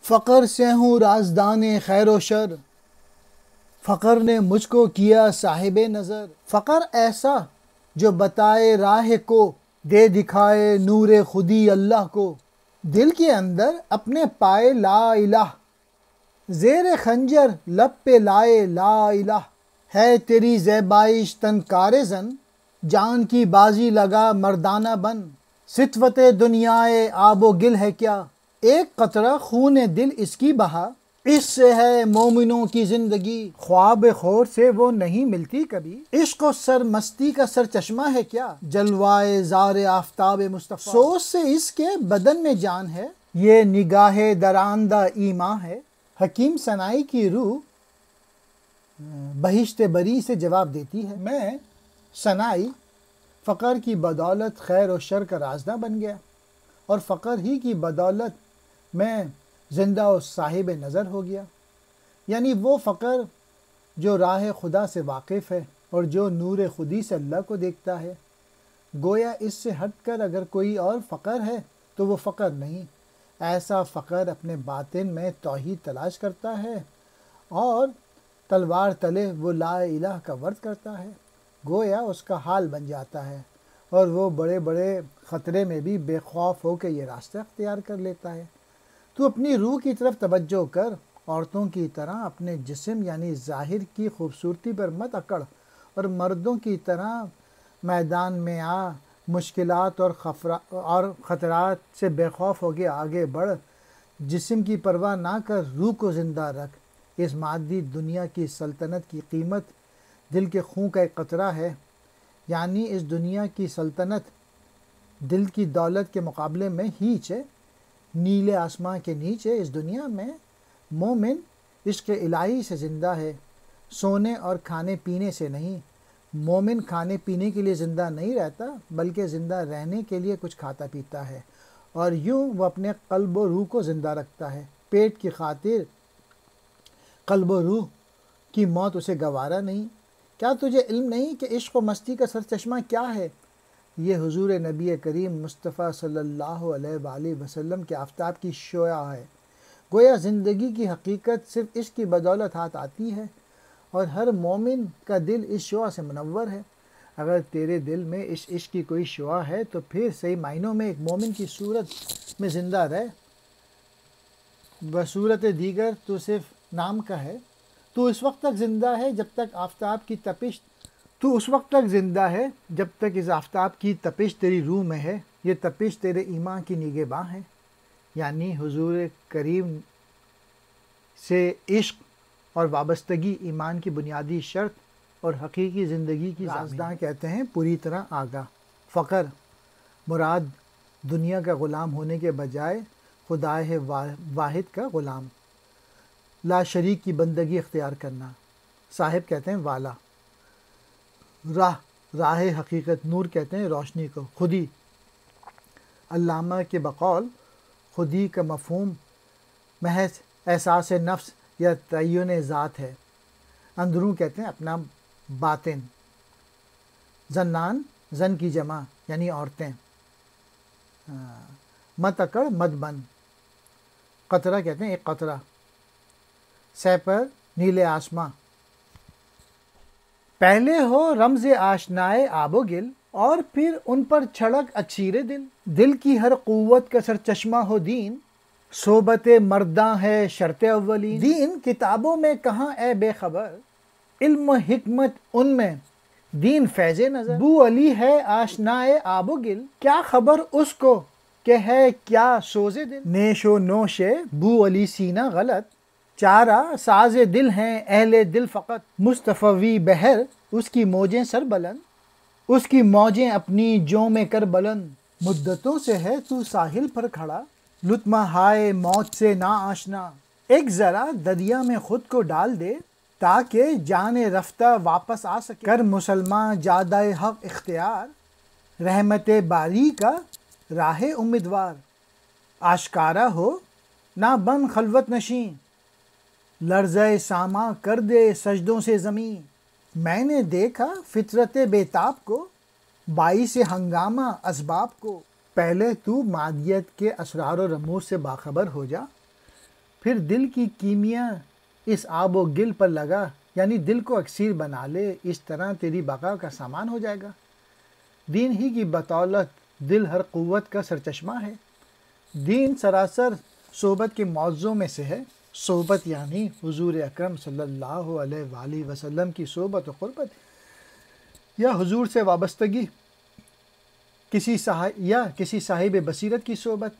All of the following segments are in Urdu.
فقر سے ہوں رازدان خیر و شر، فقر نے مجھ کو کیا صاحب نظر۔ فقر ایسا جو بتائے راہ کو، دے دکھائے نور خودی اللہ کو۔ دل کے اندر اپنے پائے لا الہ، زیر خنجر لب پہ لائے لا الہ۔ ہے تیری زیبائش تن کار زن، جان کی بازی لگا مردانہ بن۔ ستوت دنیائے آب و گل ہے کیا، ایک قطرہ خون دل اس کی بہا۔ اس سے ہے مومنوں کی زندگی، خواب خور سے وہ نہیں ملتی کبھی۔ عشق و سرمستی کا سرچشمہ ہے کیا، جلوائے زار آفتاب مصطفیٰ۔ سوز سے اس کے بدن میں جان ہے، یہ نگاہ دراندہ ایماں ہے۔ حکیم سنائی کی روح بہشت بری سے جواب دیتی ہے، میں سنائی فقر کی بدولت خیر و شر کا رازداں بن گیا، اور فقر ہی کی بدولت میں زندہ و صاحب نظر ہو گیا۔ یعنی وہ فقر جو راہ خدا سے واقف ہے اور جو نور خودی سے اللہ کو دیکھتا ہے۔ گویا اس سے ہٹ کر اگر کوئی اور فقر ہے تو وہ فقر نہیں، ایسا فقر اپنے باطن میں توحید تلاش کرتا ہے اور تلوار تلے وہ لا الہ کا ورد کرتا ہے۔ گویا اس کا حال بن جاتا ہے اور وہ بڑے بڑے خطرے میں بھی بے خوف ہو کے یہ راستہ اختیار کر لیتا ہے۔ تو اپنی روح کی طرف توجہ کر، عورتوں کی طرح اپنے جسم یعنی ظاہر کی خوبصورتی پر مت اکڑ، اور مردوں کی طرح میدان میں آ، مشکلات اور خطرات سے بے خوف ہو کے آگے بڑھ۔ جسم کی پرواہ نہ کر، روح کو زندہ رکھ۔ اس مادی دنیا کی سلطنت کی قیمت دل کے خون کا ایک قطرہ ہے، یعنی اس دنیا کی سلطنت دل کی دولت کے مقابلے میں ہیچ ہے۔ نیلے آسمان کے نیچے اس دنیا میں مومن عشق الہی سے زندہ ہے، سونے اور کھانے پینے سے نہیں۔ مومن کھانے پینے کے لیے زندہ نہیں رہتا، بلکہ زندہ رہنے کے لیے کچھ کھاتا پیتا ہے، اور یوں وہ اپنے قلب و روح کو زندہ رکھتا ہے۔ پیٹ کی خاطر قلب و روح کی موت اسے گوارا نہیں۔ کیا تجھے علم نہیں کہ عشق و مستی کا سرچشمہ کیا ہے؟ یہ حضور نبی کریم مصطفیٰ صلی اللہ علیہ وآلہ وسلم کے آفتاب کی شعاع ہے۔ گویا زندگی کی حقیقت صرف عشق کی بدولت ہاتھ آتی ہے، اور ہر مومن کا دل اس شعاع سے منور ہے۔ اگر تیرے دل میں اس عشق کی کوئی شعاع ہے تو پھر صحیح معنوں میں ایک مومن کی صورت میں زندہ رہ، بصورت دیگر تو صرف نام کا ہے۔ تو اس وقت تک زندہ ہے جب تک آفتاب کی تپش اس آفتاب کی تپش تیری روح میں ہے۔ یہ تپش تیرے ایمان کی نگہباں ہے، یعنی حضور کریم سے عشق اور وابستگی ایمان کی بنیادی شرط اور حقیقی زندگی کی رازداں کہتے ہیں پوری طرح آگاہ۔ فقر مراد دنیا کا غلام ہونے کے بجائے خدا واحد کا غلام، لا شریک کی بندگی اختیار کرنا۔ صاحب کہتے ہیں والا، راہ حقیقت، نور کہتے ہیں روشنی کو۔ خودی، علامہ کے بقول خودی کا مفہوم محض احساس نفس یا تعین ذات ہے۔ اندرون کہتے ہیں اپنا باطن۔ زنان، زن کی جمع یعنی عورتیں۔ مت اکڑ، مت بن۔ قطرہ کہتے ہیں ایک قطرہ۔ سہ پر، نیلے آسماں۔ پہلے ہو رمز آشنائے آب و گل، اور پھر ان پر چھڑک اچھیر دل۔ دل کی ہر قوت کا سرچشمہ ہو دین، صحبت مرداں ہے شرط اولین۔ دین کتابوں میں کہاں اے بے خبر، علم و حکمت ان میں دین فیض نظر۔ بو علی ہے آشنائے آب و گل، کیا خبر اس کو کہ ہے کیا سوز دل۔ نیش و نوش بو علی سینہ غلط، چارہ ساز دل ہیں اہل دل فقط۔ مصطفی بحر اس کی موجیں سر بلند، اس کی موجیں اپنی جوں میں کر بلند۔ مدتوں سے ہے تو ساحل پر کھڑا، لطمہ ہائے موت سے نا آشنا۔ ایک ذرا دریا میں خود کو ڈال دے، تاکہ جان رفتہ واپس آ سکے۔ کر مسلمان جادہ حق اختیار، رحمت باری کا راہ امیدوار۔ آشکارا ہو نہ بن خلوت نشین، لرزہ ساماں کر دے سجدوں سے زمین۔ میں نے دیکھا فطرت بیتاب کو، باعث ہنگامہ اسباب کو۔ پہلے تو مادیت کے اسرار و رموز سے باخبر ہو جا، پھر دل کی کیمیا اس آب و گل پر لگا، یعنی دل کو اکسیر بنا لے، اس طرح تیری بقا کا سامان ہو جائے گا۔ دین ہی کی بدولت دل ہر قوت کا سرچشمہ ہے۔ دین سراسر صحبت کے موضوع میں سے ہے۔ صحبت یعنی حضور اکرم صلی اللہ علیہ وآلہ وسلم کی صحبت و قربت، یا حضور سے وابستگی، کسی صاحب بصیرت کی صحبت۔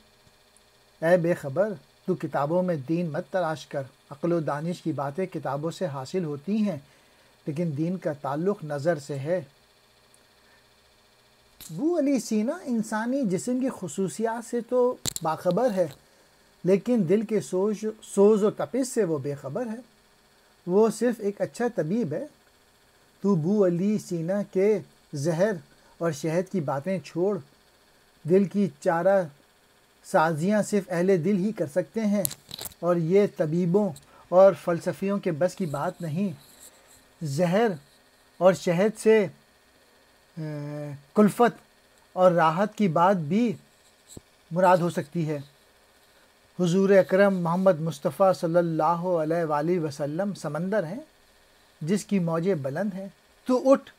اے بے خبر، تو کتابوں میں دین مت تلاش کر، عقل و دانش کی باتیں کتابوں سے حاصل ہوتی ہیں، لیکن دین کا تعلق نظر سے ہے۔ ابو علی سینا انسانی جسم کی خصوصیات سے تو باخبر ہے، لیکن دل کے سوز و تپش سے وہ بے خبر ہے۔ وہ صرف ایک اچھا طبیب ہے۔ تو ابو علی سینا کے زہر اور شہد کی باتیں چھوڑ۔ دل کی چارہ سازیاں صرف اہل دل ہی کر سکتے ہیں، اور یہ طبیبوں اور فلسفیوں کے بس کی بات نہیں۔ زہر اور شہد سے کلفت اور راحت کی بات بھی مراد ہو سکتی ہے۔ حضور اکرم محمد مصطفیٰ صلی اللہ علیہ وآلہ وسلم سمندر ہیں جس کی موجیں بلند ہیں۔ تو اٹھ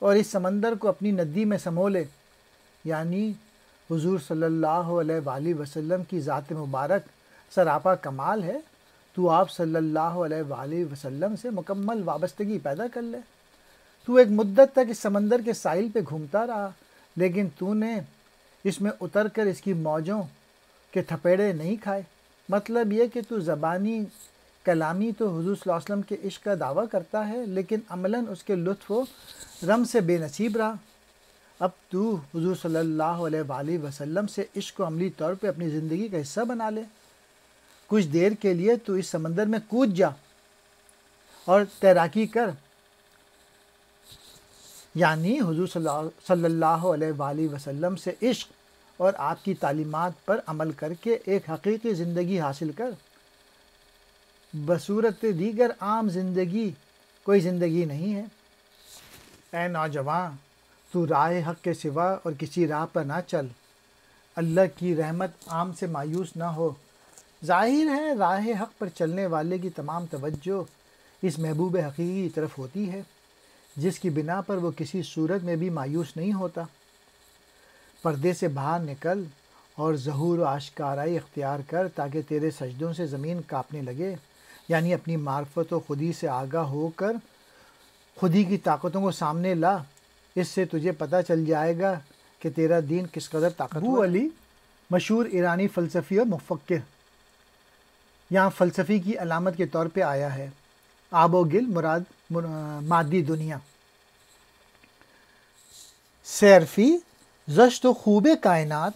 اور اس سمندر کو اپنی ندی میں سمو لے، یعنی حضور صلی اللہ علیہ وآلہ وسلم کی ذات مبارک سراپا کمال ہے۔ تو آپ صلی اللہ علیہ وآلہ وسلم سے مکمل وابستگی پیدا کر لے۔ تو ایک مدت تک اس سمندر کے ساحل پہ گھومتا رہا، لیکن تو نے اس میں اتر کر اس کی موجوں کے تھپیڑے نہیں کھائے۔ مطلب یہ کہ تو زبانی کلامی تو حضور صلی اللہ علیہ وسلم کے عشق کا دعویٰ کرتا ہے، لیکن عملاً اس کے لطف و رم سے بے نصیب رہا۔ اب تو حضور صلی اللہ علیہ وآلہ وسلم سے عشق کو عملی طور پہ اپنی زندگی کا حصہ بنا لے۔ کچھ دیر کے لیے تو اس سمندر میں کود جا اور تیراکی کر، یعنی حضور صلی اللہ علیہ وآلہ وسلم سے عشق اور آپ کی تعلیمات پر عمل کر کے ایک حقیقی زندگی حاصل کر۔ بصورت دیگر عام زندگی کوئی زندگی نہیں ہے۔ اے نوجوان، تو راہ حق کے سوا اور کسی راہ پر نہ چل۔ اللہ کی رحمت عام سے مایوس نہ ہو۔ ظاہر ہے راہ حق پر چلنے والے کی تمام توجہ اس محبوب حقیقی کی طرف ہوتی ہے، جس کی بنا پر وہ کسی صورت میں بھی مایوس نہیں ہوتا۔ پردے سے باہر نکل اور ظہور و آشکارائی اختیار کر تاکہ تیرے سجدوں سے زمین کانپنے لگے، یعنی اپنی معرفت و خودی سے آگاہ ہو کر خودی کی طاقتوں کو سامنے لا۔ اس سے تجھے پتہ چل جائے گا کہ تیرا دین کس قدر طاقتور ہے۔ ابو علی مشہور ایرانی فلسفی اور مفکر، یہاں فلسفی کی علامت کے طور پہ آیا ہے۔ آب و گل مراد مادی دنیا۔ سیرفی زشت و خوب کائنات،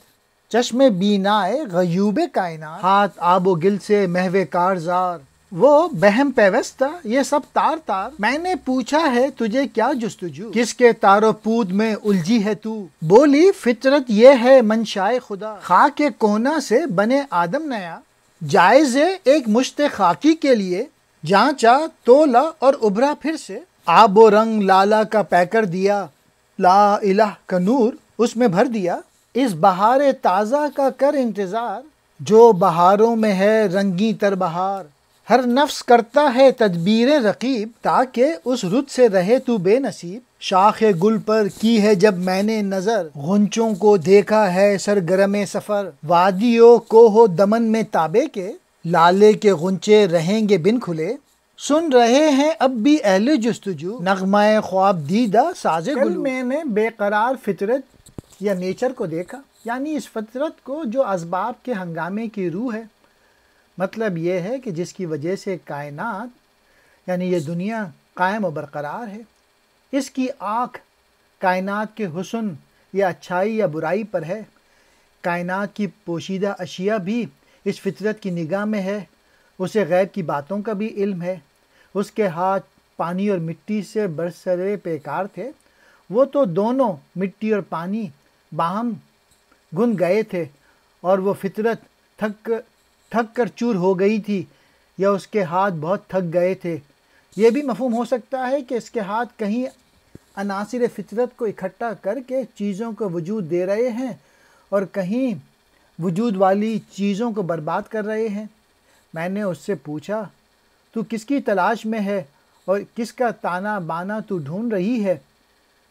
چشم بینائے غیوب کائنات، ہاتھ آب و گل سے محو کارزار، وہ بہم پیوستہ یہ سب تار تار۔ میں نے پوچھا ہے تجھے کیا جستجو، کس کے تار و پود میں الجھی ہے تو؟ بولی فطرت یہ ہے منشائے خدا، خاک کونا سے بنے آدم نیا۔ جائز ایک مشت خاکی کے لیے جانچا تولا اور ابھرا پھر سے، آب و رنگ لالا کا پیکر دیا، لا الہ کا نور اس میں بھر دیا۔ اس بہار تازہ کا کر انتظار، جو بہاروں میں ہے رنگی تر بہار۔ ہر نفس کرتا ہے تدبیر رقیب، تاکہ اس رت سے رہے تو بے نصیب۔ شاخ گل پر کی ہے جب میں نے نظر، غنچوں کو دیکھا ہے سرگرم سفر۔ وادیوں کو ہو دمن میں تابے کے، لالے کے غنچے رہیں گے بن کھلے۔ سن رہے ہیں اب بھی اہل جستجو، نغمہ خواب دیدہ ساز گلو۔ کل میں نے بے قرار فطرت یا نیچر کو دیکھا، یعنی اس فطرت کو جو اسباب کے ہنگامے کی روح ہے۔ مطلب یہ ہے کہ جس کی وجہ سے کائنات یعنی یہ دنیا قائم و برقرار ہے۔ اس کی آنکھ کائنات کے حسن یا اچھائی یا برائی پر ہے۔ کائنات کی پوشیدہ اشیاء بھی اس فطرت کی نگاہ میں ہے۔ اسے غیب کی باتوں کا بھی علم ہے۔ اس کے ہاتھ پانی اور مٹی سے برسر پیکار تھے۔ وہ تو دونوں مٹی اور پانی باہم گن گئے تھے، اور وہ فطرت تھک کر چور ہو گئی تھی، یا اس کے ہاتھ بہت تھک گئے تھے۔ یہ بھی مفہوم ہو سکتا ہے کہ اس کے ہاتھ کہیں عناصر فطرت کو اکٹھا کر کے چیزوں کو وجود دے رہے ہیں، اور کہیں وجود والی چیزوں کو برباد کر رہے ہیں۔ میں نے اس سے پوچھا تو کس کی تلاش میں ہے اور کس کا تانا بانا تو ڈھونڈ رہی ہے؟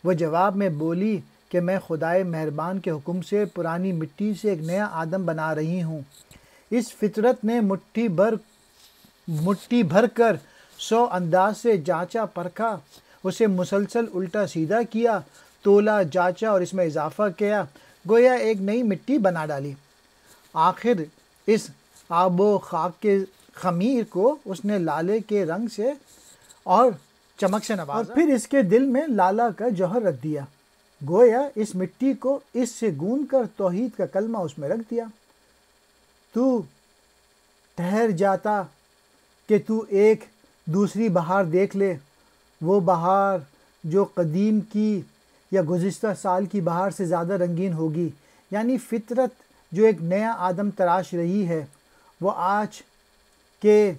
وہ جواب میں بولی کہ میں خدائے مہربان کے حکم سے پرانی مٹی سے ایک نیا آدم بنا رہی ہوں۔ اس فطرت نے مٹھی بھر کر 100 انداز سے جانچا پرکھا، اسے مسلسل الٹا سیدھا کیا، تولا جانچا اور اس میں اضافہ کیا، گویا ایک نئی مٹی بنا ڈالی۔ آخر اس آب و خاک کے خمیر کو اس نے لالے کے رنگ سے اور چمک سے نوازا اور پھر اس کے دل میں لالا کا جوہر رکھ دیا، گویا اس مٹی کو اس سے گوندھ کر توحید کا کلمہ اس میں رکھ دیا۔ تو ٹھہر جاتا کہ تو ایک دوسری بہار دیکھ لے، وہ بہار جو قدیم کی یا گزشتہ سال کی بہار سے زیادہ رنگین ہوگی، یعنی فطرت جو ایک نیا آدم تراش رہی ہے وہ آج کے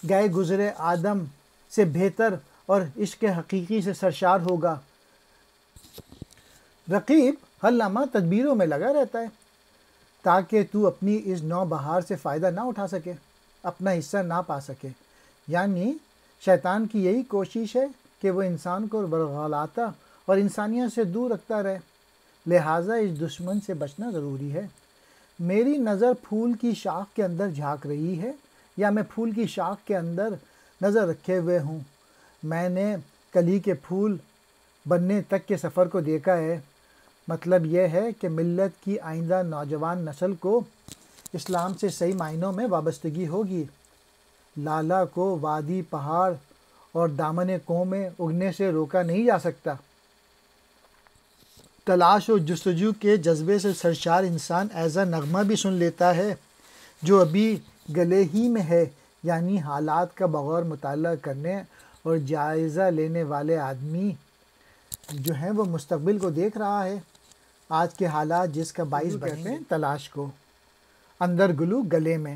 گئے گزرے آدم سے بہتر اور عشق حقیقی سے سرشار ہوگا۔ رقیب ہر لمحہ تدبیروں میں لگا رہتا ہے تاکہ تو اپنی اس نو بہار سے فائدہ نہ اٹھا سکے، اپنا حصہ نہ پا سکے، یعنی شیطان کی یہی کوشش ہے کہ وہ انسان کو برگلاتا اور انسانیت سے دور رکھتا رہے، لہٰذا اس دشمن سے بچنا ضروری ہے۔ میری نظر پھول کی شاخ کے اندر جھانک رہی ہے یا میں پھول کی شاخ کے اندر نظر رکھے ہوئے ہوں؟ میں نے کلی کے پھول بننے تک کے سفر کو دیکھا ہے۔ مطلب یہ ہے کہ ملت کی آئندہ نوجوان نسل کو اسلام سے صحیح معنوں میں وابستگی ہوگی۔ لالا کو وادی پہاڑ اور دامن کوہ میں اگنے سے روکا نہیں جا سکتا۔ تلاش و جستجو کے جذبے سے سرشار انسان ایسا نغمہ بھی سن لیتا ہے جو ابھی گلے ہی میں ہے، یعنی حالات کا بغور مطالعہ کرنے اور جائزہ لینے والے آدمی جو ہیں وہ مستقبل کو دیکھ رہا ہے۔ آج کے حالات جس کا باعث بنے ہیں تلاش کو، اندر گلو گلے میں۔